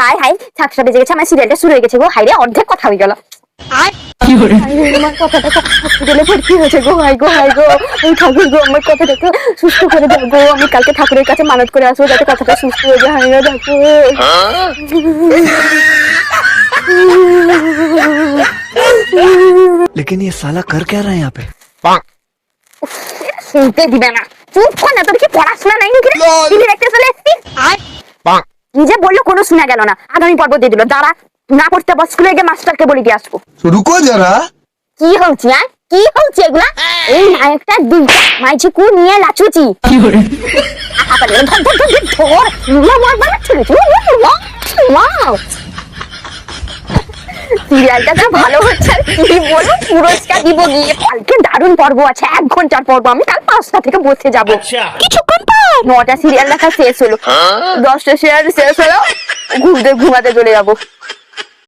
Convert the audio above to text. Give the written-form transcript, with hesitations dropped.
High high, সাতটা বেজে গেছে, আমার সিরিয়ালটা শুরু হয়ে গেছে গো। হাই রে, অর্ধেক কথা হয়ে গেল। আমার কথাটা হসপিটালে ভর্তি হয়েছে গো। হাই গো, হাই গো, ঠাকুর গো, আমার কথাটাকে সুস্থ করে দাও গো। আমি কালকে ঠাকুরের কাছে মানত করে আসবো যাতে কথাটা সুস্থ হয়ে যায়। হাই রে ঠাকুর। लेकिन ये साला कर क्या रहा है यहाँ पे? শুনতে দিবে না, চুপ কর না। তোর কি পড়াশোনা নাই নাকি রে? টিভি দেখতে চলে এসেছিস? নিজে বললো কোনো শোনা গেল না, আগামী পর্ব দিয়ে দিল। দাঁড়া, না পড়তে বস, স্কুলে গিয়ে মাস্টারকে বলে দিয়ে আসবো। रुको जरा। কি হচ্ছে কি হচ্ছে এগুলা? এই নায়কটা দুইটা মাইঝিকু নিয়ে লাচুচি। সিরিয়ালটা তো ভালো হচ্ছে, কি বলো, পুরস্কার দিব গিয়ে। কালকে দারুণ পর্ব আছে, 1 ঘন্টার পর্ব। আমি কাল 5টা থেকে বসে যাবো। কিছুক্ষণ পর 9টা সিরিয়াল দেখা শেষ হলো, 10টা সিরিয়াল শেষ হলো, ঘুমাতে চলে যাবো।